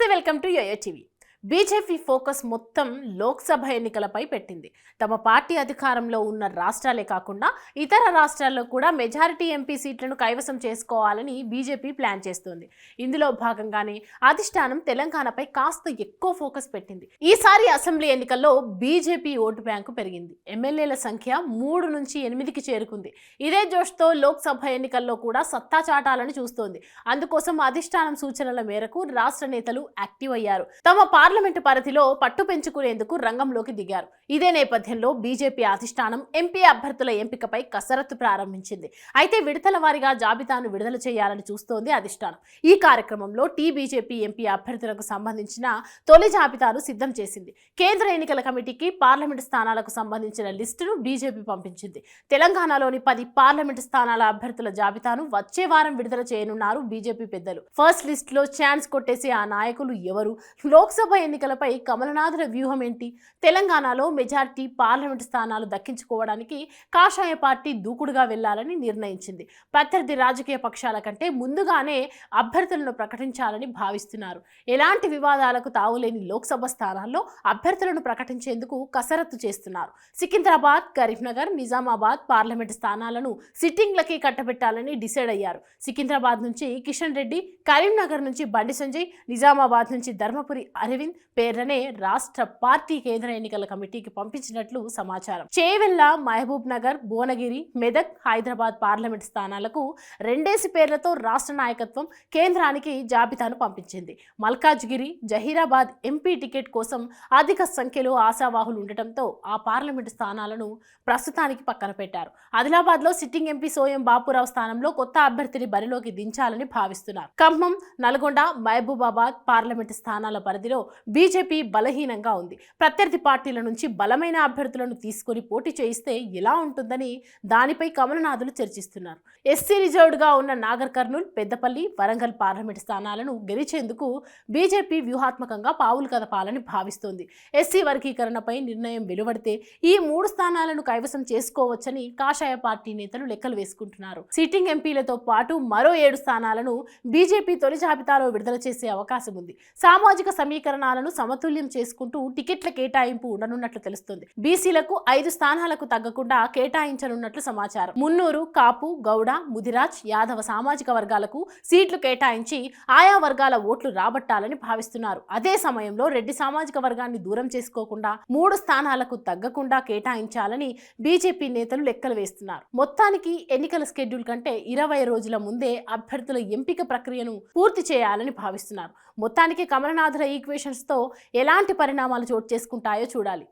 నమస్తే, welcome to YoYo TV. BJP focus మొత్తం లోక్సభ ఎన్నికలపై పెట్టింది. తమ పార్టీ అధికారంలో ఉన్న రాష్ట్రాలే కాకుండా ఇతర రాష్ట్రాల్లో కూడా మెజారిటీ ఎంపీ సీట్లను కైవసం చేసుకోవాలని బీజేపీ ప్లాన్ చేస్తోంది. ఇందులో భాగంగానే అధిష్టానం తెలంగాణపై కాస్త ఎక్కువ ఫోకస్ పెట్టింది. ఈసారి అసెంబ్లీ ఎన్నికల్లో బీజేపీ ఓటు బ్యాంకు పెరిగింది. ఎమ్మెల్యేల సంఖ్య 3 నుంచి 8కి చేరుకుంది. ఇదే జోష్తో లోక్సభ ఎన్నికల్లో కూడా సత్తా చాటాలని చూస్తోంది. అందుకోసం అధిష్టానం సూచనల మేరకు రాష్ట్ర నేతలు యాక్టివ్ అయ్యారు. తమ పార్లమెంటు పరిధిలో పట్టు పెంచుకునేందుకు రంగంలోకి దిగారు. ఇదే నేపథ్యంలో బీజేపీ అధిష్టానం ఎంపీ అభ్యర్థుల ఎంపికపై కసరత్తు ప్రారంభించింది. అయితే విడతల వారీగా జాబితాను విడుదల చేయాలని చూస్తోంది అధిష్టానం. ఈ కార్యక్రమంలో బీజేపీ ఎంపీ అభ్యర్థులకు సంబంధించిన తొలి జాబితాను సిద్ధం చేసింది. కేంద్ర ఎన్నికల కమిటీకి పార్లమెంటు స్థానాలకు సంబంధించిన లిస్టును బీజేపీ పంపించింది. తెలంగాణలోని 10 పార్లమెంటు స్థానాల అభ్యర్థుల జాబితాను వచ్చే వారం విడుదల చేయనున్నారు బీజేపీ పెద్దలు. ఫస్ట్ లిస్ట్ లో ఛాన్స్ కొట్టేసే ఆ నాయకులు ఎవరు? లోక్సభ ఎన్నికలపై కమలనాథుల వ్యూహం ఏంటి? తెలంగాణలో మెజారిటీ పార్లమెంటు స్థానాలు దక్కించుకోవడానికి కాషాయ పార్టీ దూకుడుగా వెళ్లాలని నిర్ణయించింది. ప్రత్యర్థి రాజకీయ పక్షాల కంటే ముందుగానే అభ్యర్థులను ప్రకటించాలని భావిస్తున్నారు. ఎలాంటి వివాదాలకు తావులేని లోక్సభ స్థానాల్లో అభ్యర్థులను ప్రకటించేందుకు కసరత్తు చేస్తున్నారు. సికింద్రాబాద్, కరీంనగర్, నిజామాబాద్ పార్లమెంటు స్థానాలను సిట్టింగ్లకి కట్టబెట్టాలని డిసైడ్ అయ్యారు. సికింద్రాబాద్ నుంచి కిషన్ రెడ్డి, కరీంనగర్ నుంచి బండి సంజయ్, నిజామాబాద్ నుంచి ధర్మపురి అరవింద్ పేర్లనే రాష్ట్ర పార్టీ కేంద్ర ఎన్నికల కమిటీకి పంపించినట్లు సమాచారం. చేవెళ్ల, మహబూబ్ నగర్, భువనగిరి, మెదక్, హైదరాబాద్ పార్లమెంట్ స్థానాలకు 2 పేర్లతో రాష్ట్ర నాయకత్వం కేంద్రానికి జాబితాను పంపించింది. మల్కాజ్గిరి, జహీరాబాద్ ఎంపీ టికెట్ కోసం అధిక సంఖ్యలో ఆశావాహులు ఉండటంతో ఆ పార్లమెంటు స్థానాలను ప్రస్తుతానికి పక్కన పెట్టారు. ఆదిలాబాద్ లో సిట్టింగ్ ఎంపీ సోయం బాపురావు స్థానంలో కొత్త అభ్యర్థిని బరిలోకి దించాలని భావిస్తున్నారు. ఖమ్మం, నల్గొండ, మహబూబాబాద్ పార్లమెంటు స్థానాల పరిధిలో బీజేపీ బలహీనంగా ఉంది. ప్రత్యర్థి పార్టీల నుంచి బలమైన అభ్యర్థులను తీసుకొని పోటీ చేయిస్తే ఎలా ఉంటుందని దానిపై కమలనాథులు చర్చిస్తున్నారు. ఎస్సీ రిజర్వ్డ్ గా ఉన్న నాగర్ కర్నూల్, పెద్దపల్లి, వరంగల్ పార్లమెంట్ స్థానాలను గెలిచేందుకు బీజేపీ వ్యూహాత్మకంగా పావులు కదపాలని భావిస్తోంది. ఎస్సీ వర్గీకరణపై నిర్ణయం వెలువడితే ఈ 3 స్థానాలను కైవసం చేసుకోవచ్చని కాషాయ పార్టీ నేతలు లెక్కలు వేసుకుంటున్నారు. సిట్టింగ్ ఎంపీలతో పాటు మరో 7 స్థానాలను బీజేపీ తొలి జాబితాలో విడుదల చేసే అవకాశం ఉంది. సామాజిక సమీకరణాలను సమతుల్యం చేసుకుంటూ టికెట్ల కేటాయింపు ఉండనున్నట్లు తెలుస్తుంది. బీసీలకు 5 స్థానాలకు తగ్గకుండా కేటాయించనున్నట్లు సమాచారం. మున్నూరు, కాపు, గౌడ, ముదిరాజ్, యాదవ సామాజిక వర్గాలకు సీట్లు కేటాయించి ఆయా వర్గాల ఓట్లు రాబట్టాలని భావిస్తున్నారు. అదే సమయంలో రెడ్డి సామాజిక వర్గాన్ని దూరం చేసుకోకుండా 3 స్థానాలకు తగ్గకుండా కేటాయించాలని బీజేపీ నేతలు లెక్కలు వేస్తున్నారు. మొత్తానికి ఎన్నికల షెడ్యూల్ కంటే 20 రోజుల ముందే అభ్యర్థుల ఎంపిక ప్రక్రియను పూర్తి చేయాలని భావిస్తున్నారు. మొత్తానికి కమలనాథుల ఈక్వేషన్స్ తో ఎలాంటి పరిణామాలు చోటు చేసుకుంటాయో చూడాలి.